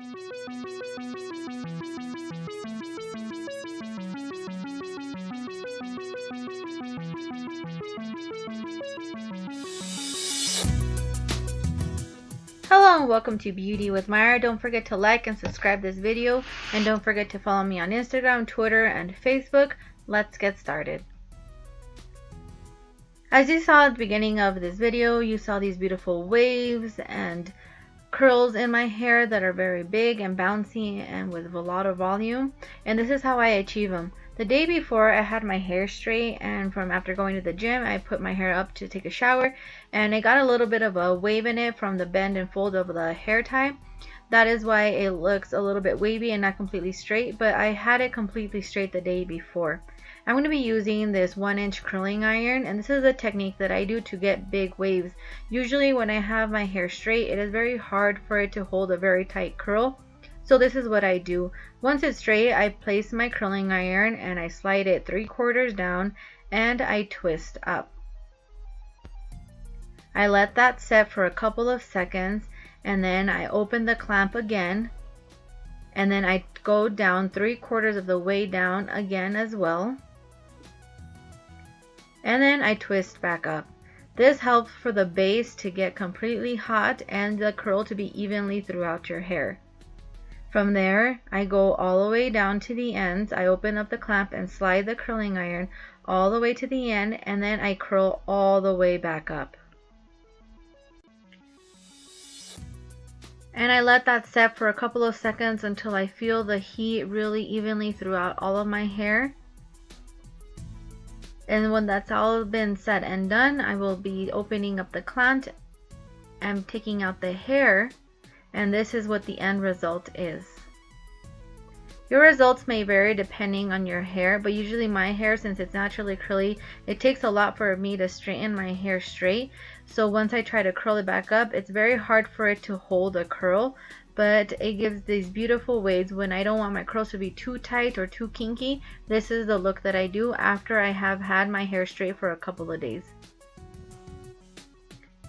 Hello and welcome to Beauty with Myra. Don't forget to like and subscribe this video, and don't forget to follow me on Instagram, Twitter, and Facebook. Let's get started. As you saw at the beginning of this video, you saw these beautiful waves and curls in my hair that are very big and bouncy and with a lot of volume, and this is how I achieve them. The day before, I had my hair straight, and after going to the gym, I put my hair up to take a shower, and it got a little bit of a wave in it from the bend and fold of the hair tie. That is why it looks a little bit wavy and not completely straight, but I had it completely straight the day before. I'm going to be using this 1-inch curling iron, and this is a technique that I do to get big waves. Usually when I have my hair straight, it is very hard for it to hold a very tight curl. So this is what I do. Once it's straight, I place my curling iron and I slide it 3/4 down and I twist up. I let that set for a couple of seconds, and then I open the clamp again, and then I go down 3/4 of the way down again as well, and then I twist back up. This helps for the base to get completely hot and the curl to be evenly throughout your hair. From there, I go all the way down to the ends. I open up the clamp and slide the curling iron all the way to the end, and then I curl all the way back up. And I let that set for a couple of seconds until I feel the heat really evenly throughout all of my hair. And when that's all been said and done, I will be opening up the clamp and taking out the hair. And this is what the end result is. Your results may vary depending on your hair, but usually my hair, since it's naturally curly, it takes a lot for me to straighten my hair straight. So once I try to curl it back up, it's very hard for it to hold a curl, but it gives these beautiful waves. When I don't want my curls to be too tight or too kinky, this is the look that I do after I have had my hair straight for a couple of days.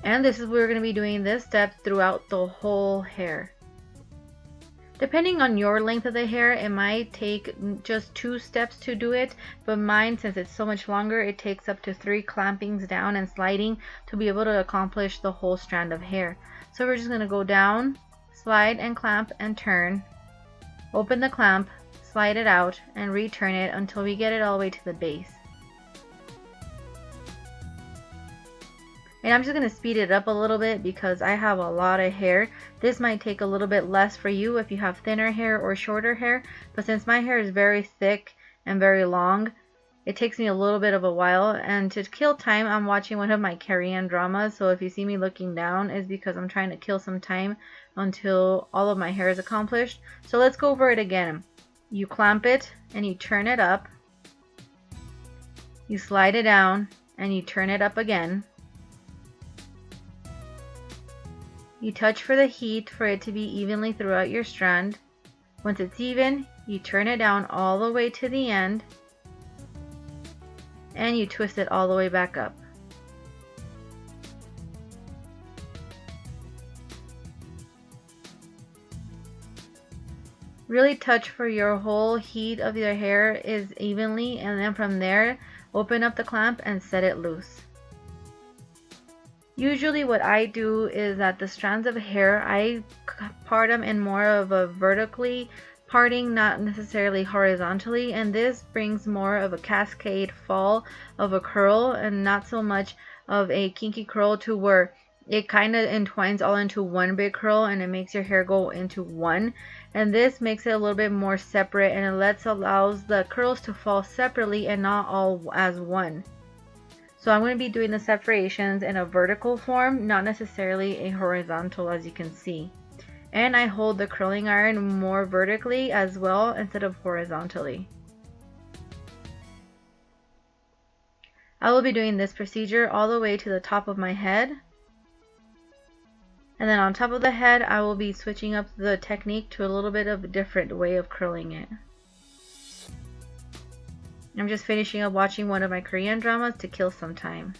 And this is we're going to be doing this step throughout the whole hair. Depending on your length of the hair, it might take just 2 steps to do it, but mine, since it's so much longer, it takes up to 3 clampings down and sliding to be able to accomplish the whole strand of hair. So we're just going to go down, slide and clamp and turn, open the clamp, slide it out, and return it until we get it all the way to the base. And I'm just going to speed it up a little bit because I have a lot of hair. This might take a little bit less for you if you have thinner hair or shorter hair, but since my hair is very thick and very long, it takes me a little bit of a while. And to kill time, I'm watching one of my Korean dramas, so if you see me looking down, it's because I'm trying to kill some time until all of my hair is accomplished. So let's go over it again. You clamp it and you turn it up, you slide it down and you turn it up again. You touch for the heat for it to be evenly throughout your strand. Once it's even, you turn it down all the way to the end and you twist it all the way back up. Really touch for your whole heat of your hair is evenly, and then from there, open up the clamp and set it loose. Usually what I do is that the strands of hair, I part them in more of a vertically parting, not necessarily horizontally, and this brings more of a cascade fall of a curl and not so much of a kinky curl to where it kind of entwines all into one big curl and it makes your hair go into one. And this makes it a little bit more separate, and it allows the curls to fall separately and not all as one. So I'm going to be doing the separations in a vertical form, not necessarily a horizontal, as you can see. And I hold the curling iron more vertically as well instead of horizontally. I will be doing this procedure all the way to the top of my head. And then on top of the head, I will be switching up the technique to a little bit of a different way of curling it. I'm just finishing up watching one of my Korean dramas to kill some time.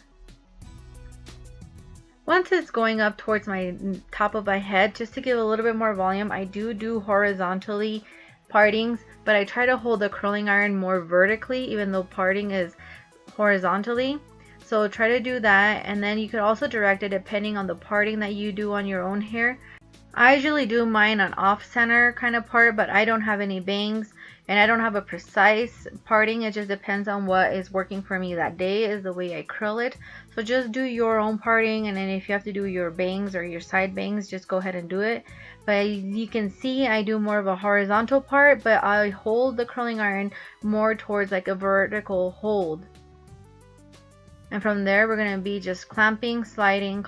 Once it's going up towards my top of my head, just to give a little bit more volume, I do horizontally partings, but I try to hold the curling iron more vertically, even though parting is horizontally. So try to do that, and then you could also direct it depending on the parting that you do on your own hair. I usually do mine on off center kind of part, but I don't have any bangs and I don't have a precise parting. It just depends on what is working for me that day is the way I curl it. So just do your own parting, and then if you have to do your bangs or your side bangs, just go ahead and do it. But you can see I do more of a horizontal part, but I hold the curling iron more towards like a vertical hold. And from there, we're going to be just clamping, sliding,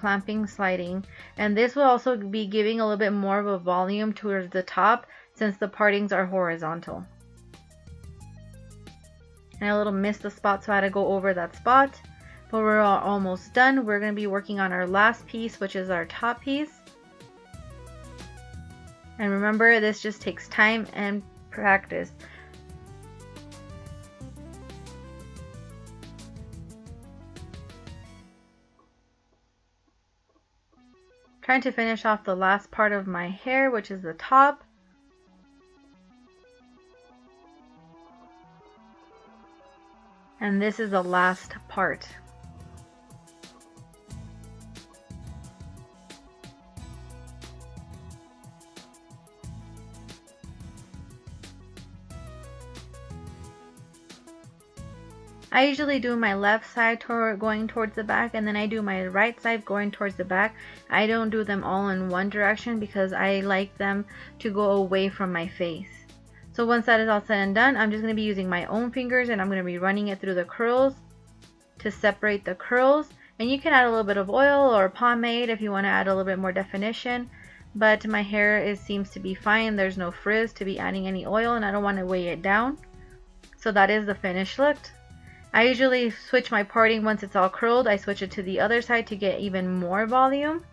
and this will also be giving a little bit more of a volume towards the top since the partings are horizontal. And I missed the spot, so I had to go over that spot, but we're almost done. We're going to be working on our last piece, which is our top piece. And remember, this just takes time and practice. Trying to finish off the last part of my hair, which is the top. And this is the last part. I usually do my left side going towards the back, and then I do my right side going towards the back. I don't do them all in one direction because I like them to go away from my face. So once that is all said and done, I'm just going to be using my own fingers and I'm going to be running it through the curls to separate the curls. And you can add a little bit of oil or pomade if you want to add a little bit more definition. But my hair seems to be fine. There's no frizz to be adding any oil, and I don't want to weigh it down. So that is the finished look. I usually switch my parting once it's all curled. I switch it to the other side to get even more volume.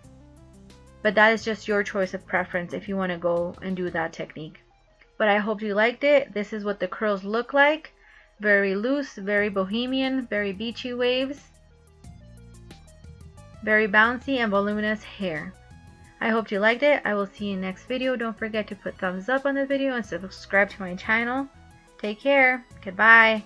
But that is just your choice of preference if you want to go and do that technique. But I hope you liked it. This is what the curls look like. Very loose, very bohemian, very beachy waves. Very bouncy and voluminous hair. I hope you liked it. I will see you next video. Don't forget to put thumbs up on the video and subscribe to my channel. Take care. Goodbye.